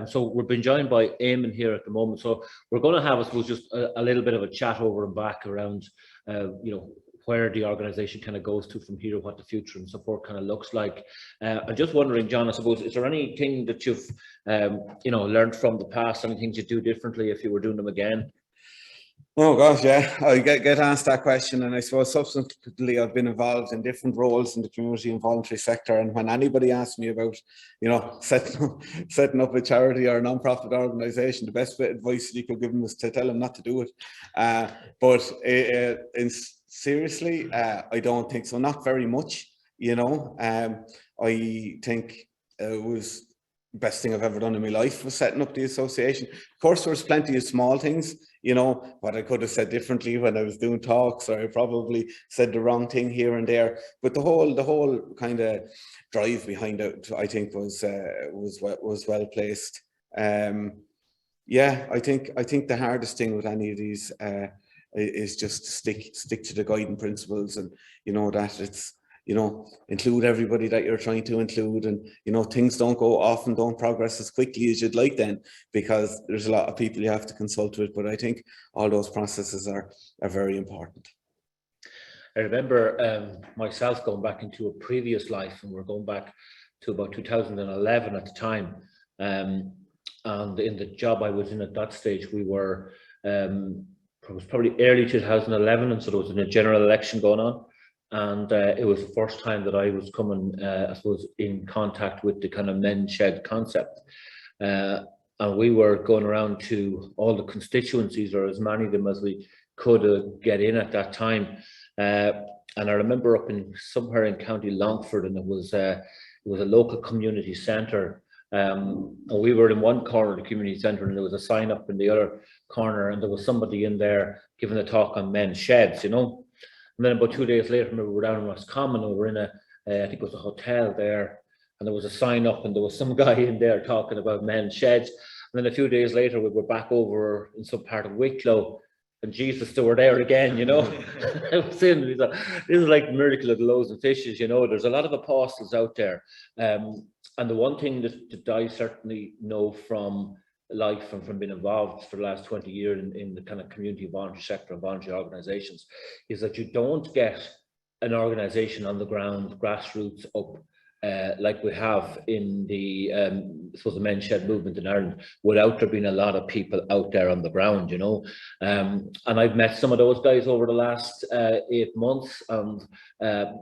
So we're being joined by Eamon here at the moment. So we're going to have, I suppose, just a little bit of a chat over and back around, where the organisation kind of goes to from here, what the future and support kind of looks like. I'm just wondering, John, I suppose, is there anything that you've, learned from the past, any things you do differently if you were doing them again? Oh gosh, yeah, I get asked that question, and I suppose subsequently I've been involved in different roles in the community and voluntary sector. And when anybody asks me about, setting up a charity or a non-profit organisation, the best bit of advice you could give them is to tell them not to do it. Seriously, I don't think so. Not very much, I think it was the best thing I've ever done in my life was setting up the association. Of course, there was plenty of small things, what I could have said differently when I was doing talks, or I probably said the wrong thing here and there. But the whole kind of drive behind it, I think, was well placed. Yeah, I think the hardest thing with any of these is just to stick to the guiding principles, and that it's, include everybody that you're trying to include, and things don't progress as quickly as you'd like then, because there's a lot of people you have to consult with. But I think all those processes are very important. I remember myself going back into a previous life, and we're going back to about 2011 at the time, and in the job I was in at that stage, we were it was probably early 2011, and so there was a general election going on. And it was the first time that I was coming, I suppose, in contact with the kind of men's shed concept. And we were going around to all the constituencies, or as many of them as we could get in at that time. And I remember up in somewhere in County Longford, and it was a local community centre. And we were in one corner of the community centre, and there was a sign up in the other corner, and there was somebody in there giving a talk on men's sheds, And then about 2 days later, we were down in Roscommon, and we were in I think it was a hotel there, and there was a sign up, and there was some guy in there talking about men's sheds. And then a few days later, we were back over in some part of Wicklow, and Jesus, they were there again, I was saying, this is like the miracle of the loaves and fishes, There's a lot of apostles out there. And the one thing that I certainly know from life and from being involved for the last 20 years in the kind of community voluntary sector and voluntary organizations is that you don't get an organization on the ground, grassroots up, like we have in the the men's shed movement in Ireland, without there being a lot of people out there on the ground, and I've met some of those guys over the last 8 months, and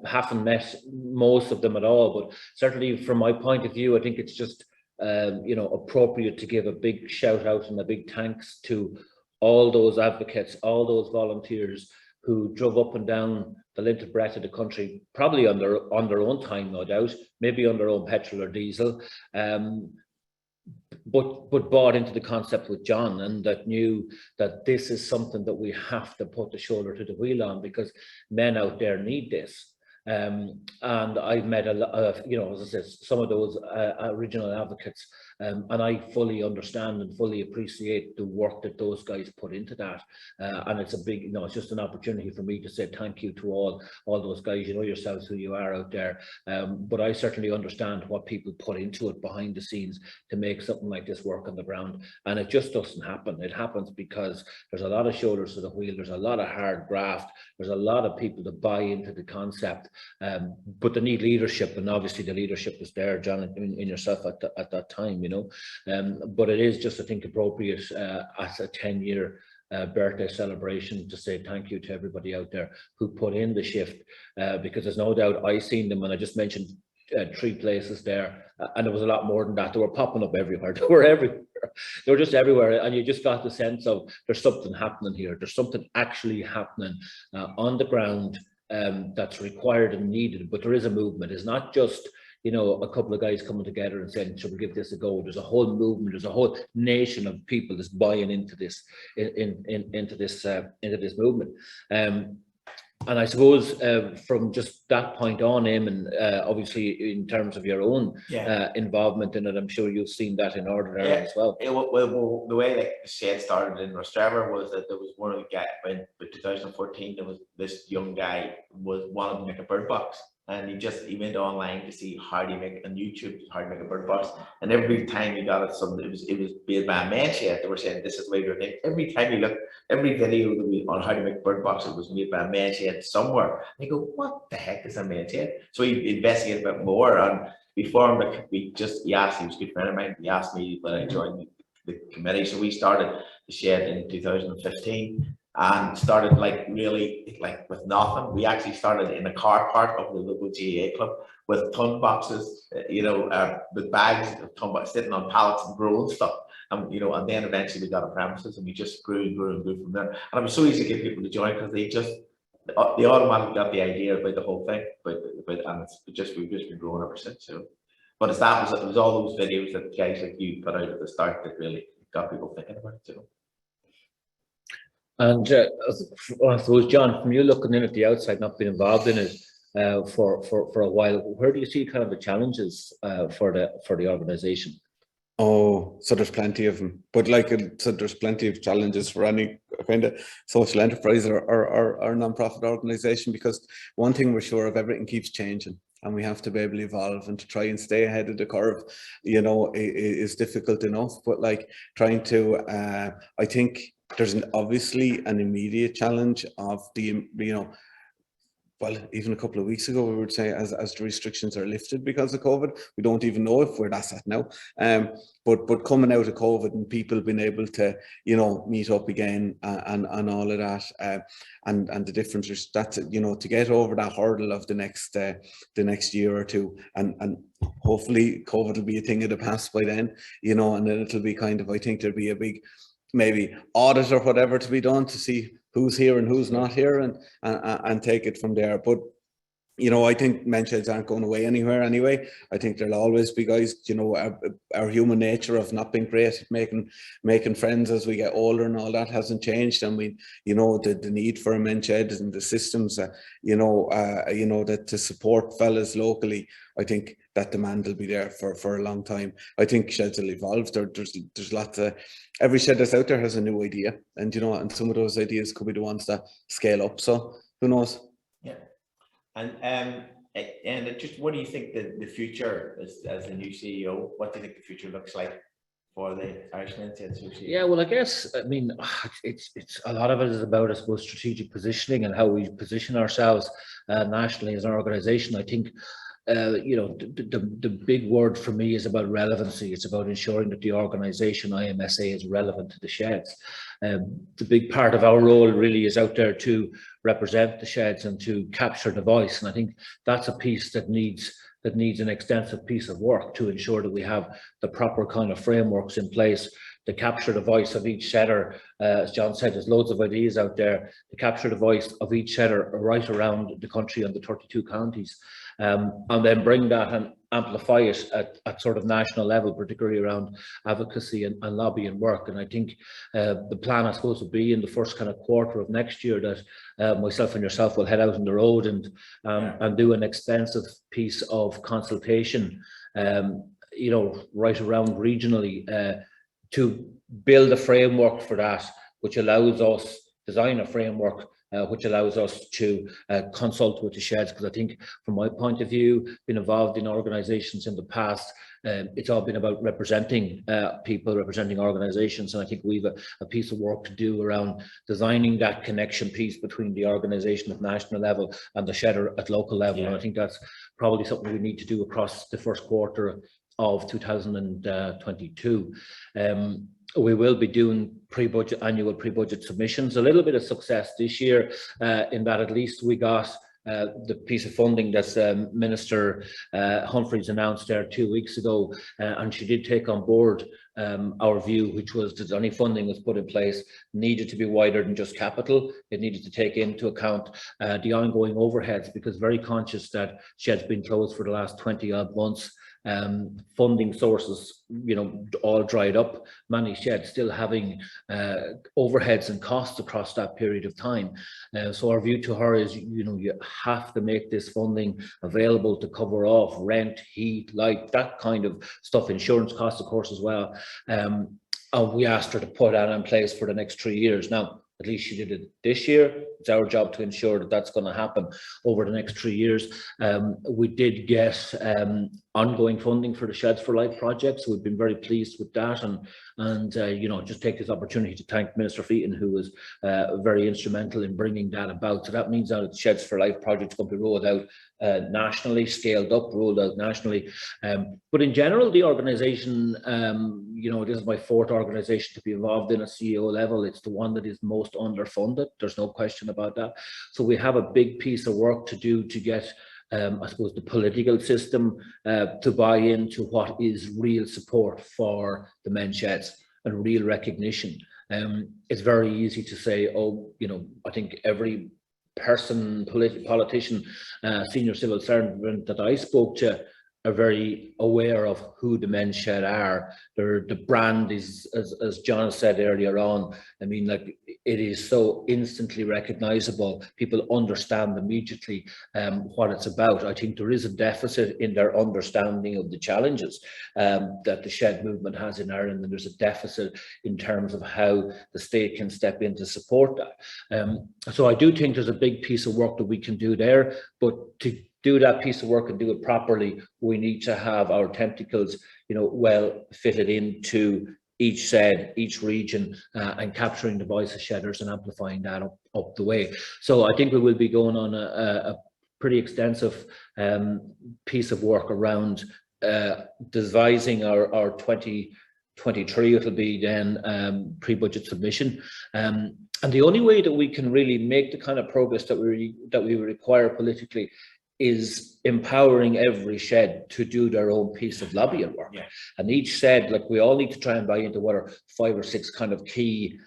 haven't met most of them at all. But certainly from my point of view, I think it's just appropriate to give a big shout out and a big thanks to all those advocates, all those volunteers who drove up and down the length and breadth of the country, probably on their own time, no doubt, maybe on their own petrol or diesel, but bought into the concept with John, and that knew that this is something that we have to put the shoulder to the wheel on, because men out there need this. And I've met a lot of, as I said, some of those original advocates, and I fully understand and fully appreciate the work that those guys put into that. And it's a big, it's just an opportunity for me to say thank you to all those guys. You know yourselves who you are out there. But I certainly understand what people put into it behind the scenes to make something like this work on the ground. And it just doesn't happen. It happens because there's a lot of shoulders to the wheel. There's a lot of hard graft. There's a lot of people that buy into the concept. But they need leadership, and obviously the leadership was there, John, in yourself at that time, but it is just, I think, appropriate as a 10-year birthday celebration to say thank you to everybody out there who put in the shift, because there's no doubt I've seen them, and I just mentioned 3 places there, and there was a lot more than that. They were popping up everywhere. They were everywhere. They were just everywhere, and you just got the sense of there's something happening here. There's something actually happening on the ground that's required and needed. But there is a movement. It's not just a couple of guys coming together and saying, "Should we give this a go?" There's a whole movement. There's a whole nation of people that's buying into this, into this movement. And I suppose from just that point on, Eamon, obviously in terms of your own involvement in it, I'm sure you've seen that in Northern Ireland as well. Well, the way the shed started in Rostrevor was that there was one guy in 2014. There was this young guy wanted to make a bird box, and he went online to see how to make on YouTube, how to make a bird box. And every time he got it, it was made by a man shed. They were saying this is the way to do it. Every time you look, every video that we on how to make bird boxes was made by a man shed somewhere. And you go, what the heck is a man shed? So he investigated a bit more, and we formed he asked, he was a good friend of mine, he asked me when I joined the committee. So we started the shed in 2015 and started really with nothing. We actually started in a car park of the local GAA club with ton boxes, with bags of ton boxes sitting on pallets and growing stuff. And then eventually we got a premises, and we just grew and grew and grew from there. And it was so easy to get people to join because they automatically got the idea about the whole thing, and we've just been growing ever since. So, but it was all those videos that guys like you put out at the start that really got people thinking about it too. And I suppose, John, from you looking in at the outside, not being involved in it for a while, where do you see kind of the challenges for the organisation? Oh, so there's plenty of them, but like I said, there's plenty of challenges for any kind of social enterprise or non-profit organisation, because one thing we're sure of, everything keeps changing, and we have to be able to evolve, and to try and stay ahead of the curve, is difficult enough. But like trying to, I think there's obviously an immediate challenge of the, well, even a couple of weeks ago, we would say as the restrictions are lifted because of COVID, we don't even know if we're that now. But coming out of COVID and people being able to, meet up again and all of that, and the difference is that, to get over that hurdle of the next year or two, and hopefully COVID will be a thing of the past by then, and then it'll be kind of, I think there'll be a big maybe audit or whatever to be done to see who's here and who's not here, and take it from there. But I think men sheds aren't going away anywhere anyway. I think there'll always be guys, our human nature of not being great at making friends as we get older and all that hasn't changed. And we, the need for a men shed and the systems, that to support fellas locally, I think that demand will be there for a long time. I think sheds will evolve. There's lots of, every shed that's out there has a new idea, and and some of those ideas could be the ones that scale up. So who knows? Yeah. And just what do you think the future as the new CEO? What do you think the future looks like for the Irish Men Shed Association? Yeah, well, I guess, it's a lot of it is about, I suppose, strategic positioning and how we position ourselves nationally as an organisation. I think the big word for me is about relevancy. It's about ensuring that the organisation IMSA is relevant to the sheds. The big part of our role really is out there to represent the sheds and to capture the voice. And I think that's a piece that needs an extensive piece of work to ensure that we have the proper kind of frameworks in place to capture the voice of each shedder. As John said, there's loads of ideas out there to capture the voice of each shedder right around the country and the 32 counties. And then bring that and amplify it at sort of national level, particularly around advocacy and lobbying work. And I think the plan, I suppose, would be in the first kind of quarter of next year that myself and yourself will head out on the road and do an extensive piece of consultation, right around regionally, to build a framework for that, which allows us design a framework which allows us to consult with the sheds. Because I think, from my point of view, being involved in organisations in the past, it's all been about representing people, representing organisations, and I think we've a piece of work to do around designing that connection piece between the organisation at national level and the shedder at local level. And I think that's probably something we need to do across the first quarter of 2022. We will be doing annual pre-budget submissions. A little bit of success this year in that at least we got the piece of funding that Minister Humphreys announced there 2 weeks ago, and she did take on board our view, which was that any funding was put in place needed to be wider than just capital. It needed to take into account the ongoing overheads, because very conscious that sheds been closed for the last 20 odd months. Funding sources, all dried up, many sheds still having overheads and costs across that period of time. So our view to her is, you have to make this funding available to cover off rent, heat, light, that kind of stuff, insurance costs, of course, as well. And we asked her to put that in place for the next 3 years. Now, At least she did it this year. It's our job to ensure that that's going to happen over the next 3 years. We did get ongoing funding for the Sheds for Life project, so we've been very pleased with that. And you know, just take this opportunity to thank Minister Featon, who was very instrumental in bringing that about. So that means that the Sheds for Life project is going to be rolled out nationally, scaled up, rolled out nationally. But in general, the organisation, you know, this is my 4th organisation to be involved in at CEO level. It's the one that is most underfunded. There's no question about that. So we have a big piece of work to do to get, I suppose, the political system to buy into what is real support for the men's sheds and real recognition. It's very easy to say, oh, you know, I think every person, politician, senior civil servant that I spoke to are very aware of who the men's shed are. The brand is, as John said earlier on, I mean, like, it is so instantly recognizable. People understand immediately what it's about. I think there is a deficit in their understanding of the challenges that the shed movement has in Ireland, and there's a deficit in terms of how the state can step in to support that. So I do think there's a big piece of work that we can do there, but to do that piece of work and do it properly, we need to have our tentacles, you know, well fitted into each shed, each region, and capturing the voice of shedders and amplifying that up the way. So I think we will be going on a pretty extensive piece of work around devising our 2023. It'll be then pre-budget submission. And the only way that we can really make the kind of progress that we require politically is empowering every shed to do their own piece of lobbying work. Yeah. And each shed, like, we all need to try and buy into what are 5 or 6 kind of key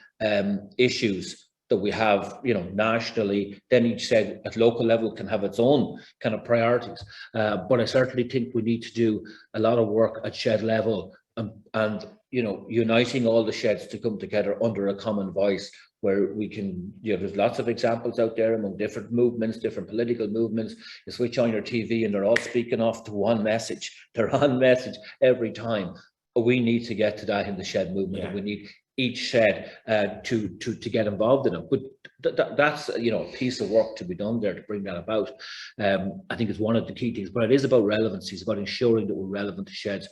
issues that we have, you know, nationally. Then each shed at local level can have its own kind of priorities. But I certainly think we need to do a lot of work at shed level and you know, uniting all the sheds to come together under a common voice, where we can, you know, there's lots of examples out there among different movements, different political movements. You switch on your TV and they're all speaking off to one message. They're on message every time. We need to get to that in the shed movement, and we need each shed to get involved in it. But that's, you know, a piece of work to be done there to bring that about. I think it's one of the key things, but it is about relevancy. It's about ensuring that we're relevant to sheds.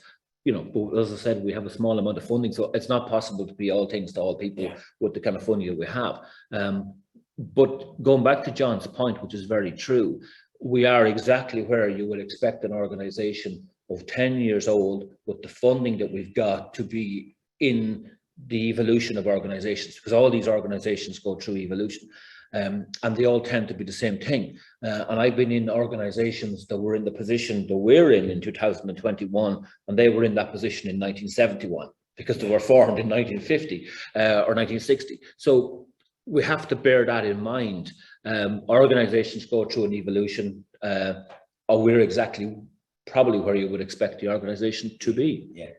You know, but as I said, we have a small amount of funding, so it's not possible to be all things to all people with the kind of funding that we have. But going back to John's point, which is very true, we are exactly where you would expect an organisation of 10 years old with the funding that we've got to be in the evolution of organisations, because all these organisations go through evolution. And they all tend to be the same thing. And I've been in organisations that were in the position that we're in 2021, and they were in that position in 1971 because they were formed in 1950 or 1960. So we have to bear that in mind. Organisations go through an evolution, or we're exactly probably where you would expect the organisation to be. Yeah.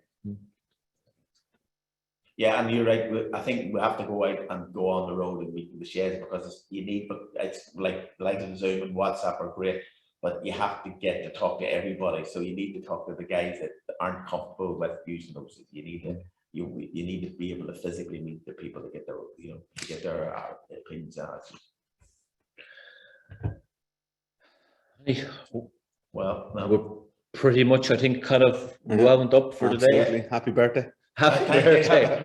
Yeah, and you're right. I think we have to go out and go on the road and meet the sheds, because you need, it's like Zoom and WhatsApp are great, but you have to get to talk to everybody. So you need to talk to the guys that aren't comfortable with using those. You need to you need to be able to physically meet the people to get their, you know, to get their opinions out. Well, we're pretty much, I think, kind of wound up for today. Happy birthday. Happy birthday.